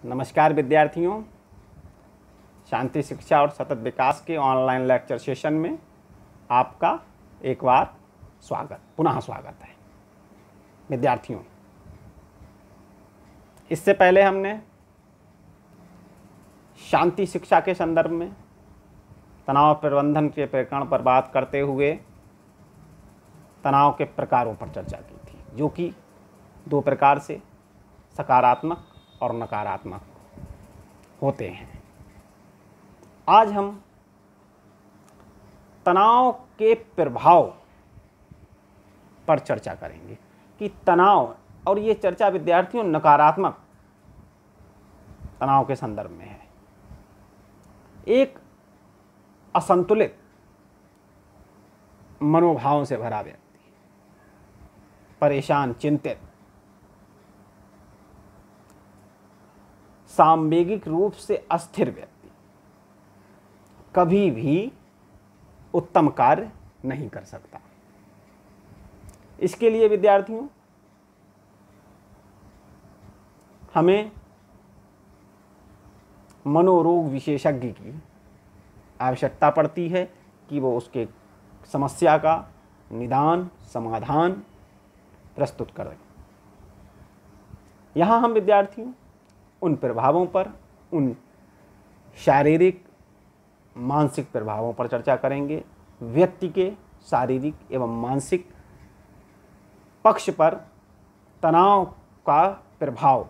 नमस्कार विद्यार्थियों, शांति शिक्षा और सतत विकास के ऑनलाइन लेक्चर सेशन में आपका एक बार पुनः स्वागत है। विद्यार्थियों, इससे पहले हमने शांति शिक्षा के संदर्भ में तनाव प्रबंधन के प्रकरण पर बात करते हुए तनाव के प्रकारों पर चर्चा की थी, जो कि दो प्रकार से सकारात्मक और नकारात्मक होते हैं। आज हम तनाव के प्रभाव पर चर्चा करेंगे कि तनाव, और ये चर्चा विद्यार्थियों नकारात्मक तनाव के संदर्भ में है। एक असंतुलित मनोभाव से भरा व्यक्ति, परेशान, चिंतित, सांवेगिक रूप से अस्थिर व्यक्ति कभी भी उत्तम कार्य नहीं कर सकता। इसके लिए विद्यार्थियों हमें मनोरोग विशेषज्ञ की आवश्यकता पड़ती है कि वो उसके समस्या का निदान, समाधान प्रस्तुत करें। यहाँ हम विद्यार्थियों उन प्रभावों पर, उन शारीरिक मानसिक प्रभावों पर चर्चा करेंगे। व्यक्ति के शारीरिक एवं मानसिक पक्ष पर तनाव का प्रभाव,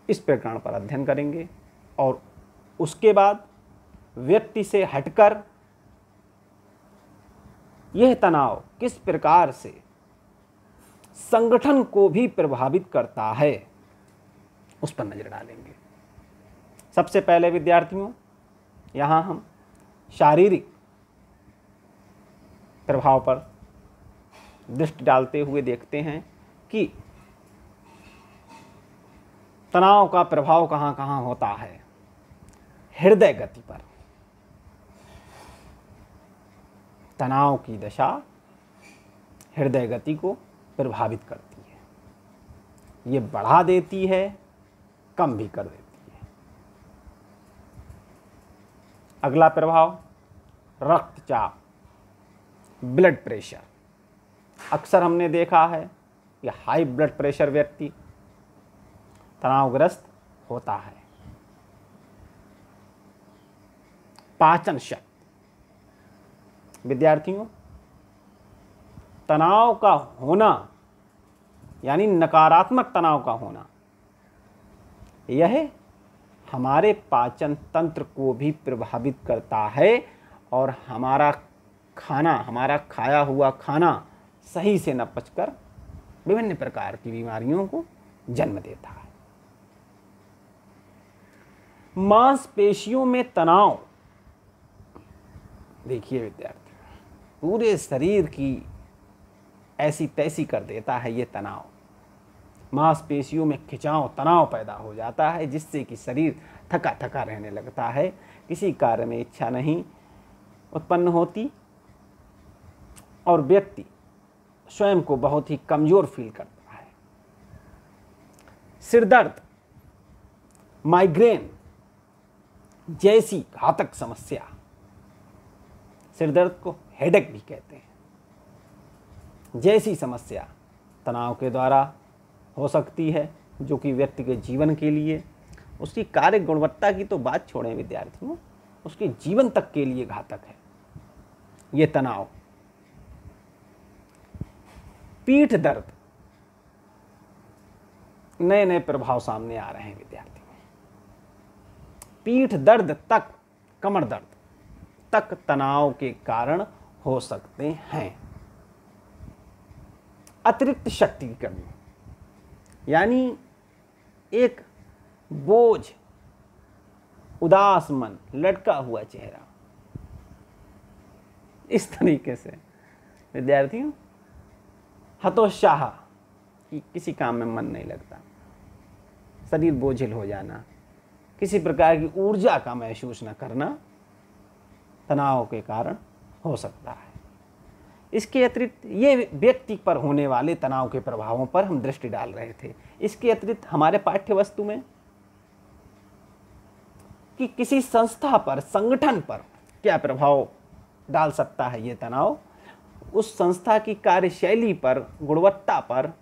इस प्रकरण पर अध्ययन करेंगे और उसके बाद व्यक्ति से हटकर यह तनाव किस प्रकार से संगठन को भी प्रभावित करता है, उस पर नजर डालेंगे। सबसे पहले विद्यार्थियों यहाँ हम शारीरिक प्रभाव पर दृष्टि डालते हुए देखते हैं कि तनाव का प्रभाव कहाँ कहाँ होता है। हृदय गति पर तनाव की दशा हृदय गति को प्रभावित करती है। ये बढ़ा देती है, कम भी कर देती है। अगला प्रभाव रक्तचाप, ब्लड प्रेशर। अक्सर हमने देखा है कि हाई ब्लड प्रेशर व्यक्ति तनावग्रस्त होता है। पाचन शक्ति, विद्यार्थियों तनाव का होना यानी नकारात्मक तनाव का होना, यह हमारे पाचन तंत्र को भी प्रभावित करता है और हमारा खाया हुआ खाना सही से न पचकर विभिन्न प्रकार की बीमारियों को जन्म देता है। मांसपेशियों में तनाव, देखिए विद्यार्थी, पूरे शरीर की ऐसी तैसी कर देता है ये तनाव। मांसपेशियों में खिंचाव, तनाव पैदा हो जाता है, जिससे कि शरीर थका थका रहने लगता है, किसी कार्य में इच्छा नहीं उत्पन्न होती और व्यक्ति स्वयं को बहुत ही कमजोर फील करता है। सिर दर्द, माइग्रेन जैसी घातक समस्या, सिर दर्द को हेडेक भी कहते हैं, जैसी समस्या तनाव के द्वारा हो सकती है, जो कि व्यक्ति के जीवन के लिए, उसकी कार्य गुणवत्ता की तो बात छोड़ें विद्यार्थियों, उसके जीवन तक के लिए घातक है ये तनाव। पीठ दर्द, नए नए प्रभाव सामने आ रहे हैं विद्यार्थियों। पीठ दर्द तक, कमर दर्द तक तनाव के कारण हो सकते हैं। अतिरिक्त शक्ति की कमी, यानी एक बोझ, उदास मन, लटका हुआ चेहरा, इस तरीके से विद्यार्थियों हतोत्साह कि किसी काम में मन नहीं लगता, शरीर बोझिल हो जाना, किसी प्रकार की ऊर्जा का महसूस न करना तनाव के कारण हो सकता है। इसके अतिरिक्त ये व्यक्ति पर होने वाले तनाव के प्रभावों पर हम दृष्टि डाल रहे थे। इसके अतिरिक्त हमारे पाठ्य वस्तु में कि किसी संस्था पर, संगठन पर क्या प्रभाव डाल सकता है ये तनाव, उस संस्था की कार्यशैली पर, गुणवत्ता पर,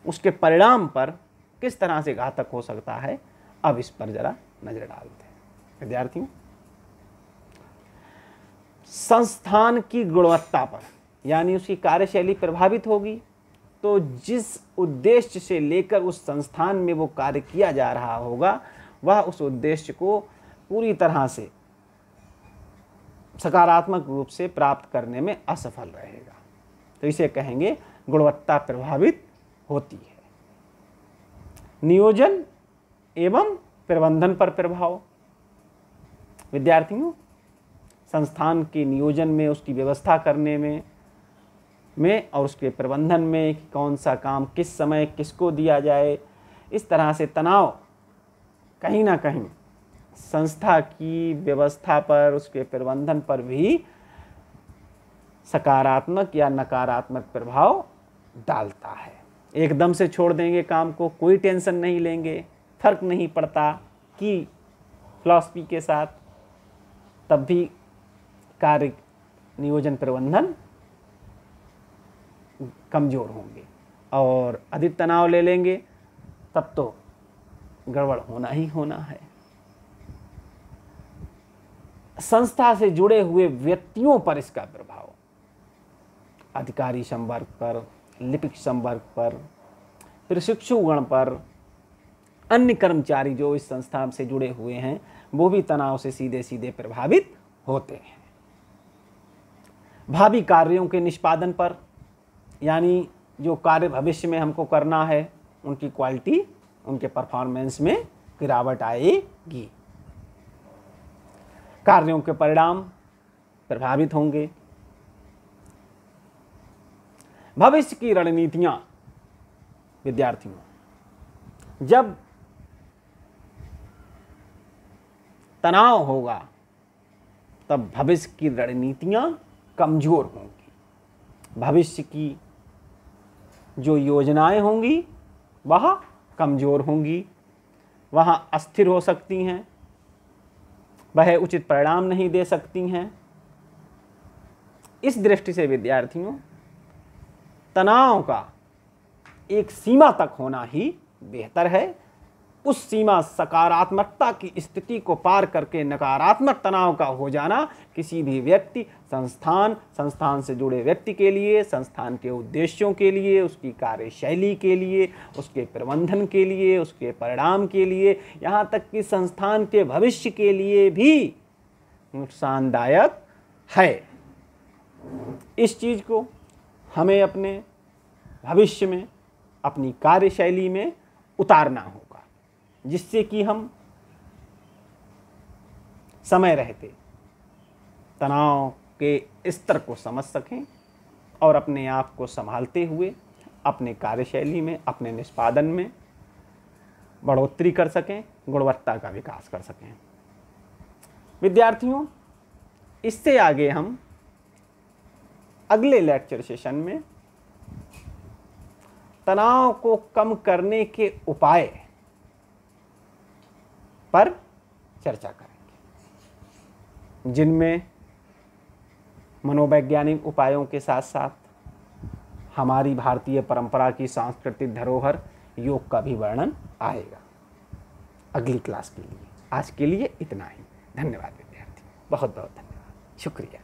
उसके परिणाम पर किस तरह से घातक हो सकता है, अब इस पर जरा नजर डालते हैं। विद्यार्थियों, संस्थान की गुणवत्ता पर यानी उसकी कार्यशैली प्रभावित होगी तो जिस उद्देश्य से लेकर उस संस्थान में वो कार्य किया जा रहा होगा वह उस उद्देश्य को पूरी तरह से सकारात्मक रूप से प्राप्त करने में असफल रहेगा। तो इसे कहेंगे गुणवत्ता प्रभावित होती है। नियोजन एवं प्रबंधन पर प्रभाव। विद्यार्थियों, संस्थान के नियोजन में, उसकी व्यवस्था करने में और उसके प्रबंधन में कि कौन सा काम किस समय किसको दिया जाए, इस तरह से तनाव कहीं ना कहीं संस्था की व्यवस्था पर, उसके प्रबंधन पर भी सकारात्मक या नकारात्मक प्रभाव डालता है। एकदम से छोड़ देंगे काम को, कोई टेंशन नहीं लेंगे, फर्क नहीं पड़ता कि फिलॉसफी के साथ, तब भी कार्य नियोजन प्रबंधन कमजोर होंगे। और अधिक तनाव ले लेंगे तब तो गड़बड़ होना ही होना है। संस्था से जुड़े हुए व्यक्तियों पर इसका प्रभाव, अधिकारी संवर्ग पर, लिपिक संवर्ग पर, प्रशिक्षुगण पर, अन्य कर्मचारी जो इस संस्था से जुड़े हुए हैं वो भी तनाव से सीधे सीधे प्रभावित होते हैं। भावी कार्यों के निष्पादन पर, यानी जो कार्य भविष्य में हमको करना है उनकी क्वालिटी, उनके परफॉर्मेंस में गिरावट आएगी। कार्यों के परिणाम प्रभावित होंगे। भविष्य की रणनीतियां। विद्यार्थियों, जब तनाव होगा तब भविष्य की रणनीतियां कमजोर होंगी। भविष्य की जो योजनाएं होंगी वह कमजोर होंगी, वह अस्थिर हो सकती हैं, वह उचित परिणाम नहीं दे सकती हैं। इस दृष्टि से विद्यार्थियों, तनाव का एक सीमा तक होना ही बेहतर है। उस सीमा, सकारात्मकता की स्थिति को पार करके नकारात्मक तनाव का हो जाना किसी भी व्यक्ति, संस्थान से जुड़े व्यक्ति के लिए, संस्थान के उद्देश्यों के लिए, उसकी कार्यशैली के लिए, उसके प्रबंधन के लिए, उसके परिणाम के लिए, यहाँ तक कि संस्थान के भविष्य के लिए भी नुकसानदायक है। इस चीज़ को हमें अपने भविष्य में, अपनी कार्यशैली में उतारना होगा, जिससे कि हम समय रहते तनाव के स्तर को समझ सकें और अपने आप को संभालते हुए अपने कार्यशैली में, अपने निष्पादन में बढ़ोतरी कर सकें, गुणवत्ता का विकास कर सकें। विद्यार्थियों, इससे आगे हम अगले लेक्चर सेशन में तनाव को कम करने के उपाय पर चर्चा करेंगे, जिनमें मनोवैज्ञानिक उपायों के साथ साथ हमारी भारतीय परंपरा की सांस्कृतिक धरोहर योग का भी वर्णन आएगा अगली क्लास के लिए। आज के लिए इतना ही। धन्यवाद विद्यार्थी, बहुत बहुत धन्यवाद, शुक्रिया।